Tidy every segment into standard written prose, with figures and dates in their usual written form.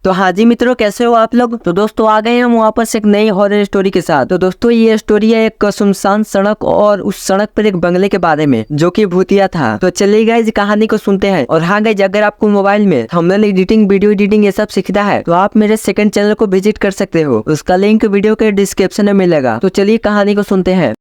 तो हाँ जी मित्रों, कैसे हो आप लोग। तो दोस्तों आ गए हम वापस एक नई हॉरर स्टोरी के साथ। तो दोस्तों ये स्टोरी है एक सुनसान सड़क और उस सड़क पर एक बंगले के बारे में जो कि भूतिया था। तो चलिए गाइस कहानी को सुनते हैं। और हाँ गाइस, अगर आपको मोबाइल में थंबनेल एडिटिंग, वीडियो एडिटिंग ये सब सीखना है तो आप मेरे सेकंड चैनल को विजिट कर सकते हो। उसका लिंक वीडियो के डिस्क्रिप्शन में मिलेगा। तो चलिए कहानी को सुनते हैं।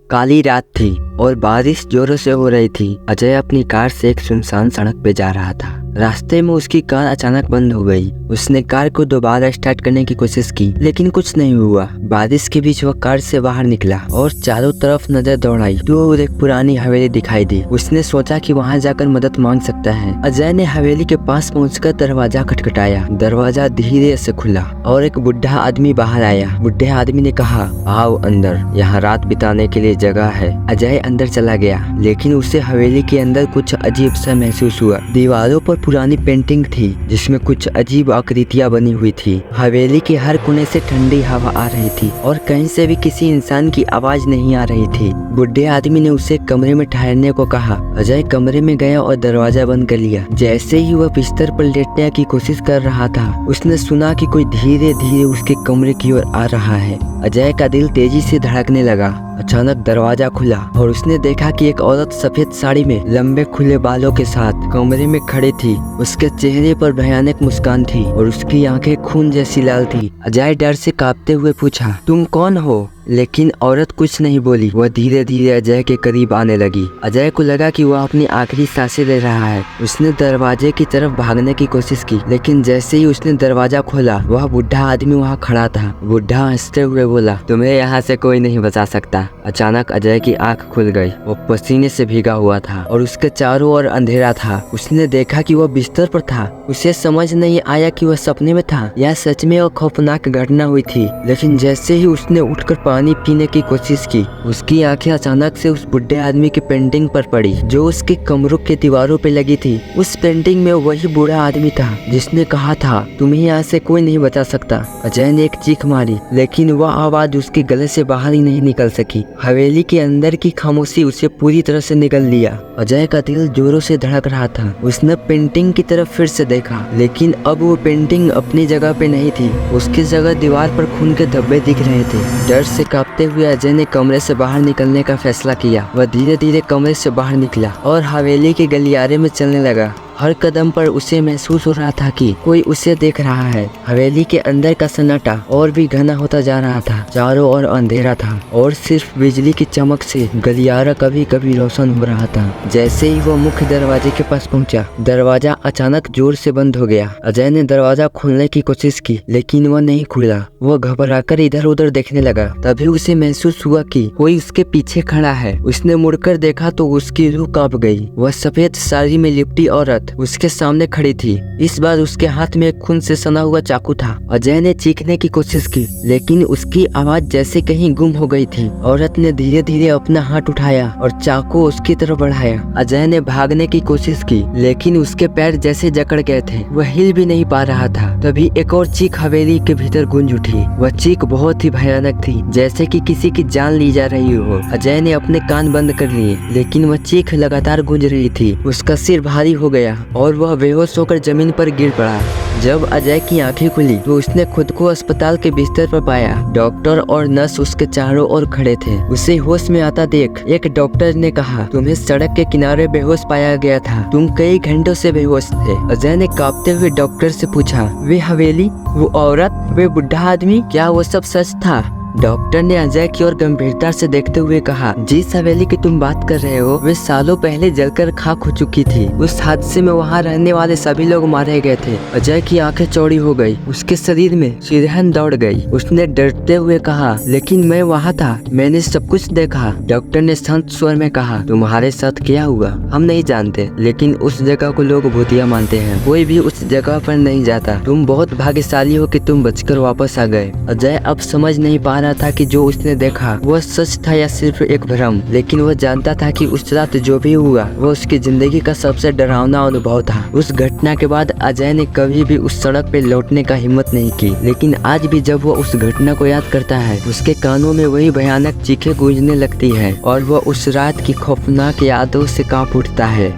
काली रात थी और बारिश जोरों से हो रही थी। अजय अपनी कार से एक सुनसान सड़क पे जा रहा था। रास्ते में उसकी कार अचानक बंद हो गई। उसने कार को दोबारा स्टार्ट करने की कोशिश की लेकिन कुछ नहीं हुआ। बारिश के बीच वह कार से बाहर निकला और चारों तरफ नजर दौड़ाई तो एक पुरानी हवेली दिखाई दी। उसने सोचा कि वहां जाकर मदद मांग सकता है। अजय ने हवेली के पास पहुंचकर दरवाजा खटखटाया। दरवाजा धीरे से खुला और एक बुढ़ा आदमी बाहर आया। बुढ़े आदमी ने कहा, आओ अंदर, यहाँ रात बिताने के लिए जगह है। अजय अंदर चला गया लेकिन उसे हवेली के अंदर कुछ अजीब सा महसूस हुआ। दीवारों पर पुरानी पेंटिंग थी जिसमें कुछ अजीब आकृतियां बनी हुई थी। हवेली के हर कोने से ठंडी हवा आ रही थी और कहीं से भी किसी इंसान की आवाज नहीं आ रही थी। बुढ़े आदमी ने उसे कमरे में ठहरने को कहा। अजय कमरे में गया और दरवाजा बंद कर लिया। जैसे ही वह बिस्तर पर लेटने की कोशिश कर रहा था उसने सुना कि कोई धीरे धीरे उसके कमरे की ओर आ रहा है। अजय का दिल तेजी से धड़कने लगा। अचानक दरवाजा खुला और उसने देखा कि एक औरत सफेद साड़ी में लंबे खुले बालों के साथ कमरे में खड़ी थी। उसके चेहरे पर भयानक मुस्कान थी और उसकी आंखें खून जैसी लाल थी। अजय डर से कांपते हुए पूछा, तुम कौन हो? लेकिन औरत कुछ नहीं बोली। वह धीरे धीरे अजय के करीब आने लगी। अजय को लगा कि वह अपनी आखिरी सांसें ले रहा है। उसने दरवाजे की तरफ भागने की कोशिश की लेकिन जैसे ही उसने दरवाजा खोला वह बुढ़ा आदमी वहां खड़ा था। बुढ़ा हंसते हुए बोला, तुम्हें यहाँ से कोई नहीं बचा सकता। अचानक अजय की आंख खुल गई। वो पसीने से भीगा हुआ था और उसके चारों ओर अंधेरा था। उसने देखा कि वह बिस्तर पर था। उसे समझ नहीं आया कि वह सपने में था या सच में वह खौफनाक घटना हुई थी। लेकिन जैसे ही उसने उठकर पानी पीने की कोशिश की उसकी आंखें अचानक से उस बुढ़े आदमी की पेंटिंग पर पड़ी जो उसके कमरों के दीवारों पे लगी थी। उस पेंटिंग में वही बूढ़ा आदमी था जिसने कहा था, तुम्हें यहाँ से कोई नहीं बचा सकता। अजय ने एक चीख मारी लेकिन वह आवाज उसके गले से बाहर ही नहीं निकल सकी। हवेली के अंदर की खामोशी उसे पूरी तरह से निगल लिया। अजय का दिल जोरों से धड़क रहा था। उसने पेंटिंग की तरफ फिर से देखा लेकिन अब वो पेंटिंग अपनी जगह पे नहीं थी। उसकी जगह दीवार पर खून के धब्बे दिख रहे थे। डर से कांपते हुए अजय ने कमरे से बाहर निकलने का फैसला किया। वह धीरे धीरे कमरे से बाहर निकला और हवेली के गलियारे में चलने लगा। हर कदम पर उसे महसूस हो रहा था कि कोई उसे देख रहा है। हवेली के अंदर का सन्नाटा और भी घना होता जा रहा था। चारों ओर अंधेरा था और सिर्फ बिजली की चमक से गलियारा कभी कभी रोशन हो रहा था। जैसे ही वो मुख्य दरवाजे के पास पहुंचा दरवाजा अचानक जोर से बंद हो गया। अजय ने दरवाजा खोलने की कोशिश की लेकिन वह नहीं खुला। वह घबराकर इधर उधर देखने लगा। तभी उसे महसूस हुआ कि कोई उसके पीछे खड़ा है। उसने मुड़कर देखा तो उसकी रूह कांप गई। वह सफेद साड़ी में लिपटी औरत उसके सामने खड़ी थी। इस बार उसके हाथ में खून से सना हुआ चाकू था। अजय ने चीखने की कोशिश की लेकिन उसकी आवाज जैसे कहीं गुम हो गई थी। औरत ने धीरे धीरे अपना हाथ उठाया और चाकू उसकी तरफ बढ़ाया। अजय ने भागने की कोशिश की लेकिन उसके पैर जैसे जकड़ गए थे। वह हिल भी नहीं पा रहा था। तभी एक और चीख हवेली के भीतर गूंज उठी। वह चीख बहुत ही भयानक थी, जैसे कि किसी की जान ली जा रही हो। अजय ने अपने कान बंद कर लिए लेकिन वह चीख लगातार गूंज रही थी। उसका सिर भारी हो गया और वह बेहोश होकर जमीन पर गिर पड़ा। जब अजय की आंखें खुली तो उसने खुद को अस्पताल के बिस्तर पर पाया। डॉक्टर और नर्स उसके चारों ओर खड़े थे। उसे होश में आता देख एक डॉक्टर ने कहा, तुम्हें सड़क के किनारे बेहोश पाया गया था। तुम कई घंटों से बेहोश थे। अजय ने कांपते हुए डॉक्टर से पूछा, वे हवेली, वो औरत, वे बुढ़ा आदमी, क्या वो सब सच था? डॉक्टर ने अजय की ओर गंभीरता से देखते हुए कहा, जिस हवेली की तुम बात कर रहे हो वे सालों पहले जलकर खाक हो चुकी थी। उस हादसे में वहाँ रहने वाले सभी लोग मारे गए थे। अजय की आंखें चौड़ी हो गई। उसके शरीर में सिरहन दौड़ गई। उसने डरते हुए कहा, लेकिन मैं वहाँ था, मैंने सब कुछ देखा। डॉक्टर ने शांत स्वर में कहा, तुम्हारे साथ क्या हुआ हम नहीं जानते, लेकिन उस जगह को लोग भूतिया मानते हैं। कोई भी उस जगह पर नहीं जाता। तुम बहुत भाग्यशाली हो कि तुम बचकर वापस आ गए। अजय अब समझ नहीं पा रहा था कि जो उसने देखा वह सच था या सिर्फ एक भ्रम, लेकिन वह जानता था कि उस रात जो भी हुआ वह उसकी जिंदगी का सबसे डरावना अनुभव था। उस घटना के बाद अजय ने कभी भी उस सड़क पे लौटने का हिम्मत नहीं की, लेकिन आज भी जब वह उस घटना को याद करता है उसके कानों में वही भयानक चीखें गूंजने लगती है और वह उस रात की खौफनाक यादों से कांप उठता है।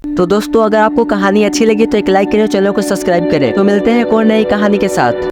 तो दोस्तों अगर आपको कहानी अच्छी लगी तो एक लाइक करें, चैनल को सब्सक्राइब करें। तो मिलते हैं एक और नई कहानी के साथ।